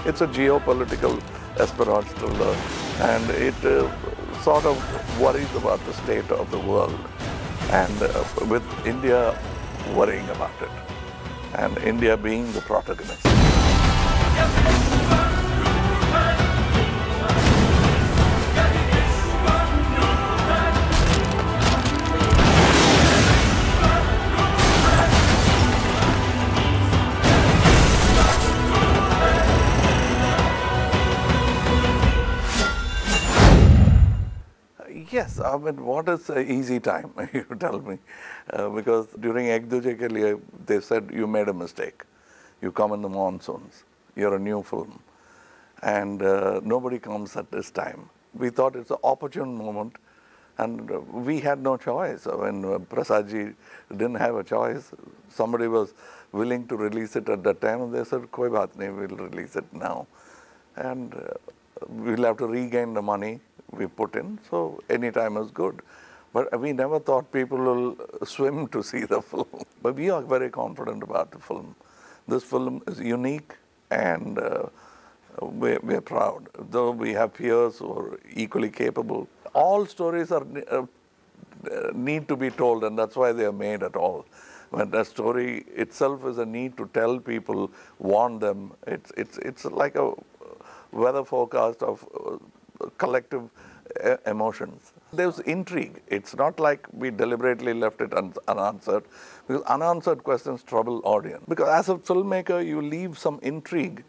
It's a geopolitical espionage thriller, and it sort of worries about the state of the world, and with India worrying about it, and India being the protagonist. Yes, I mean, what is an easy time, you tell me? Because during Ek Duje Ke Liye, they said you made a mistake. You come in the monsoons. You're a new film. And nobody comes at this time. We thought it's an opportune moment, and we had no choice. When Prasadji didn't have a choice, somebody was willing to release it at that time, and they said, Koi baat nahi, we'll release it now. And we'll have to regain the money we put in, so any time is good. But we never thought people will swim to see the film. But we are very confident about the film. This film is unique, and we're proud. Though we have peers who are equally capable, all stories are need to be told, and that's why they are made at all. When the story itself is a need to tell people, warn them. It's like a weather forecast of collective emotions. There's intrigue. It's not like we deliberately left it unanswered, because unanswered questions trouble audience. Because as a filmmaker, you leave some intrigue,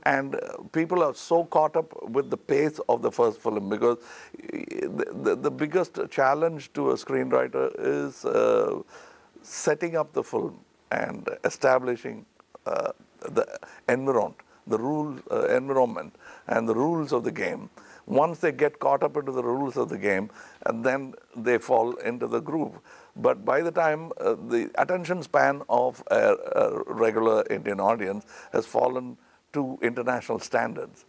and people are so caught up with the pace of the first film, because the biggest challenge to a screenwriter is setting up the film and establishing the environment, environment and the rules of the game. Once they get caught up into the rules of the game, and then they fall into the groove. But by the time the attention span of a regular Indian audience has fallen to international standards.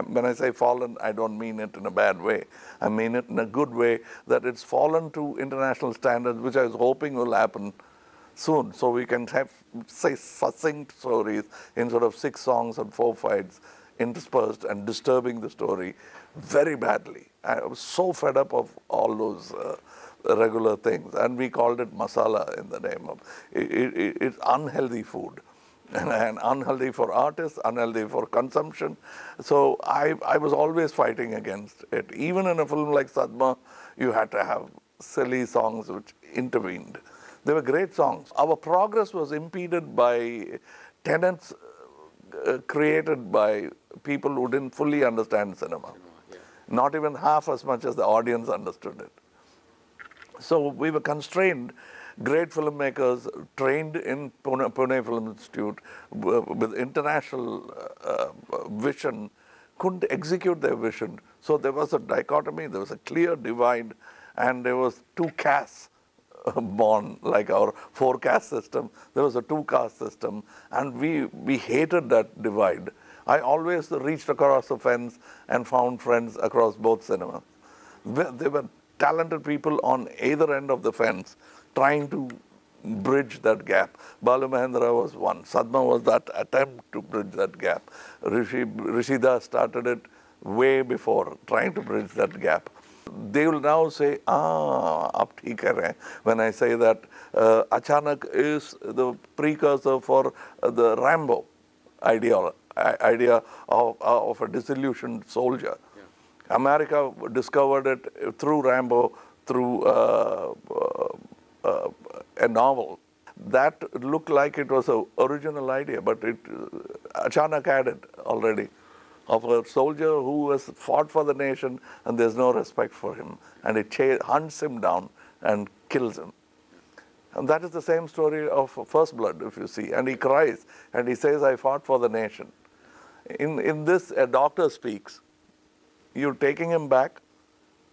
When I say fallen, I don't mean it in a bad way. I mean it in a good way, that it's fallen to international standards, which I was hoping will happen soon. So we can have, say, succinct stories instead of 6 songs and 4 fights interspersed and disturbing the story very badly. I was so fed up of all those regular things, and we called it masala in the name of it's unhealthy food, and unhealthy for artists, unhealthy for consumption. So I was always fighting against it. Even in a film like Sadma, you had to have silly songs which intervened. They were great songs. Our progress was impeded by tenets created by people who didn't fully understand cinema. Not even half as much as the audience understood it. So we were constrained. Great filmmakers trained in Pune Film Institute with international vision couldn't execute their vision. So there was a dichotomy, there was a clear divide, and there was 2 castes born, like our 4 caste system. There was a 2 caste system, and we hated that divide. I always reached across the fence and found friends across both cinemas. There were talented people on either end of the fence trying to bridge that gap. Balu Mahendra was one. Sadma was that attempt to bridge that gap. Rishida started it way before, trying to bridge that gap. They will now say, ab theek hai rahe. When I say that Achanak is the precursor for the Rambo idea of a disillusioned soldier. Yeah. America discovered it through Rambo, through a novel. That looked like it was an original idea, but Achanak had it already, of a soldier who has fought for the nation and there's no respect for him, and it hunts him down and kills him. And that is the same story of First Blood, if you see. And he cries and he says, I fought for the nation. In this, a doctor speaks. You're taking him back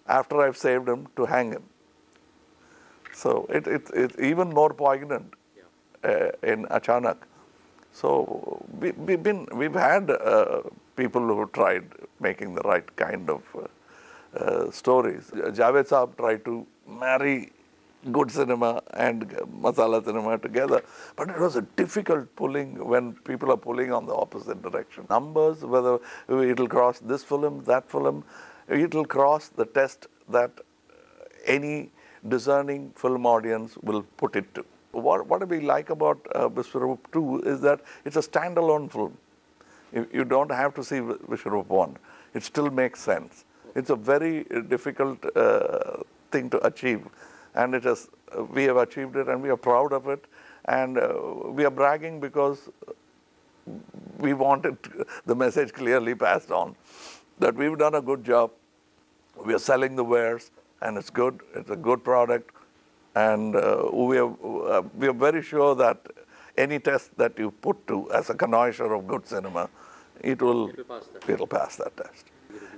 after I've saved him to hang him. So it's even more poignant in Achanak. So we've had people who tried making the right kind of stories. Javed Saab tried to marry good cinema and masala cinema together. But it was a difficult pulling when people are pulling on the opposite direction. Numbers, whether it'll cross this film, that film, it'll cross the test that any discerning film audience will put it to. What we like about Vishwaroopam 2 is that it's a standalone film. You don't have to see Vishwaroopam 1. It still makes sense. It's a very difficult thing to achieve. And we have achieved it and we are proud of it. And we are bragging because we wanted the message clearly passed on. That we've done a good job. We are selling the wares and it's good. It's a good product. And we are very sure that any test that you put to as a connoisseur of good cinema, it'll pass that test.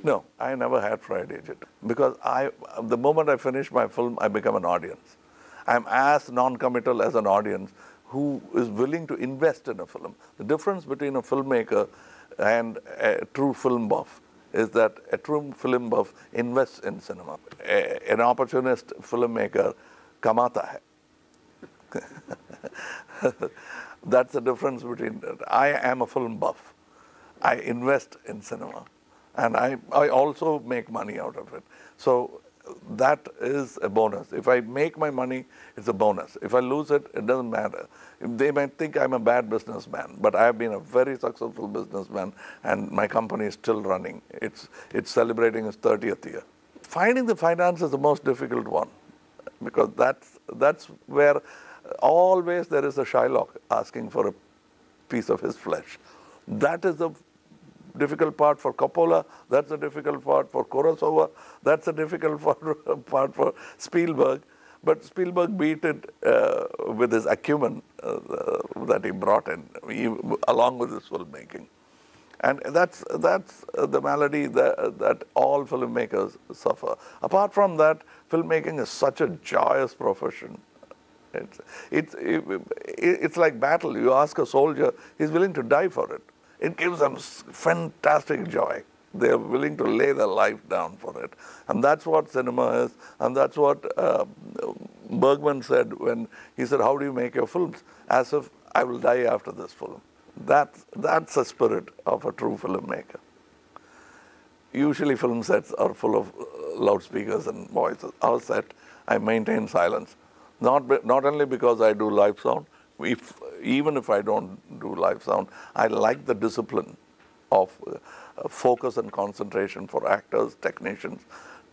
No, I never had fried agent because the moment I finish my film, I become an audience. I'm as non-committal as an audience who is willing to invest in a film. The difference between a filmmaker and a true film buff is that a true film buff invests in cinema. An opportunist filmmaker kamata hai. That's the difference between, I am a film buff. I invest in cinema. And I also make money out of it. So that is a bonus. If I make my money, it's a bonus. If I lose it, it doesn't matter. They might think I'm a bad businessman, but I have been a very successful businessman and my company is still running. It's celebrating its 30th year. Finding the finance is the most difficult one because that's where always there is a Shylock asking for a piece of his flesh. That is the difficult part for Coppola, that's a difficult part for Kurosawa, that's a difficult part for Spielberg. But Spielberg beat it with his acumen that he brought in, along with his filmmaking. And that's the malady that all filmmakers suffer. Apart from that, filmmaking is such a joyous profession. It's like battle. You ask a soldier, he's willing to die for it. It gives them fantastic joy. They are willing to lay their life down for it. And that's what cinema is. And that's what Bergman said when he said, how do you make your films? As if I will die after this film. That's the spirit of a true filmmaker. Usually film sets are full of loudspeakers and voices. Our set, I maintain silence. Not only because I do live sound, even if I don't do live sound, I like the discipline of focus and concentration for actors, technicians,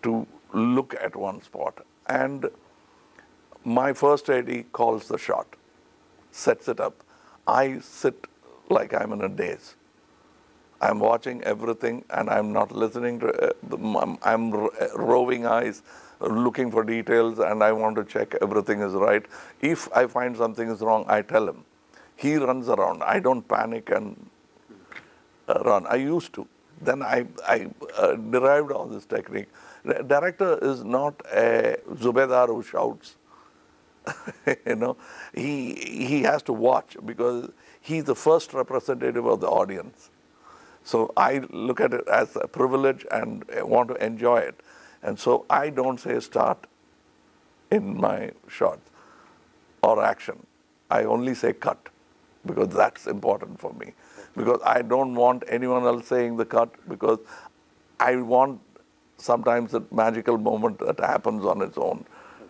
to look at one spot. And my first AD calls the shot, sets it up. I sit like I'm in a daze. I'm watching everything and I'm not listening to, I'm roving eyes, looking for details, and I want to check everything is right. If I find something is wrong, I tell him. He runs around. I don't panic and run. I used to. Then I derived all this technique. The director is not a Zubedar who shouts. You know, he has to watch because he's the first representative of the audience. So I look at it as a privilege and want to enjoy it. And so I don't say start in my shots or action. I only say cut because that's important for me. Because I don't want anyone else saying the cut because I want sometimes a magical moment that happens on its own.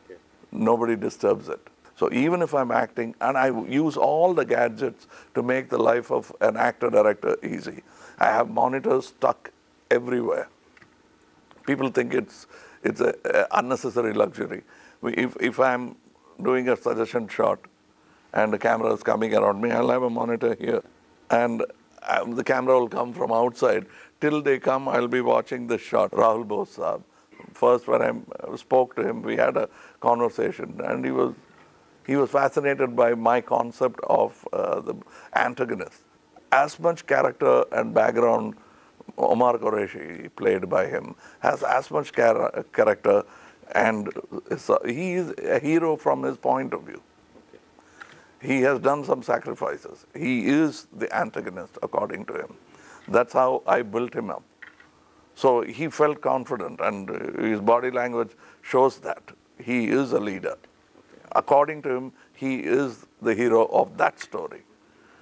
Okay. Nobody disturbs it. So even if I'm acting, and I use all the gadgets to make the life of an actor-director easy. I have monitors stuck everywhere. People think it's an unnecessary luxury. If I'm doing a suggestion shot and the camera is coming around me, I'll have a monitor here. And the camera will come from outside. Till they come, I'll be watching the shot. Rahul Bose Saab. First, when I spoke to him, we had a conversation, and he was fascinated by my concept of the antagonist. As much character and background Omar Qureshi, played by him, has as much character, and he is a hero from his point of view. Okay. He has done some sacrifices. He is the antagonist, according to him. That's how I built him up. So he felt confident, and his body language shows that. He is a leader. According to him, he is the hero of that story.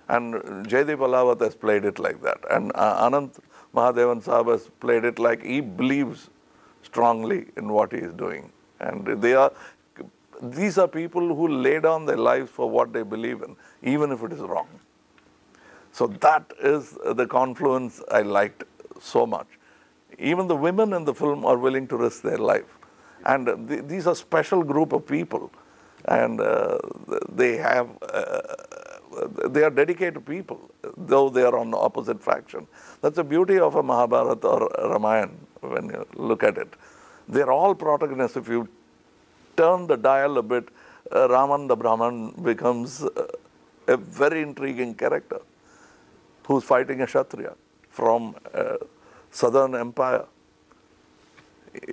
And Jaideep Alawat has played it like that. And Anant Mahadevan Saab has played it like he believes strongly in what he is doing. And these are people who lay down their lives for what they believe in, even if it is wrong. So that is the confluence I liked so much. Even the women in the film are willing to risk their life. And these are special group of people. And they are dedicated people, though they are on the opposite faction. That's the beauty of a Mahabharata or Ramayana when you look at it. They're all protagonists. If you turn the dial a bit, Raman the Brahman becomes a very intriguing character who's fighting a Kshatriya from southern empire.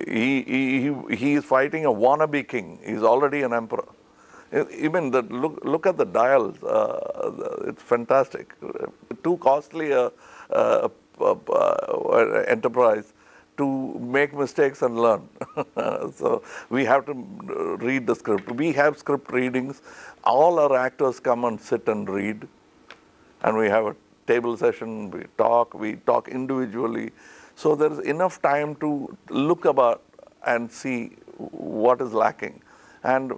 He is fighting a wannabe king. He's already an emperor. Even look at the dials. It's fantastic. Too costly a enterprise to make mistakes and learn. So we have to read the script. We have script readings. All our actors come and sit and read, and we have a table session. We talk individually. So there is enough time to look about and see what is lacking. And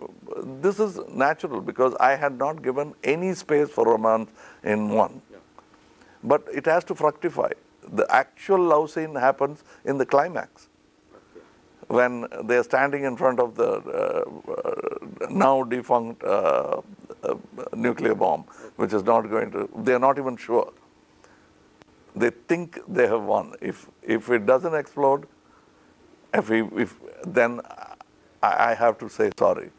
this is natural because I had not given any space for romance in one. Yeah. But it has to fructify. The actual love scene happens in the climax. Okay. When they are standing in front of the now defunct nuclear bomb, okay, which is not going to, they are not even sure. They think they have won. If it doesn't explode, then I have to say sorry.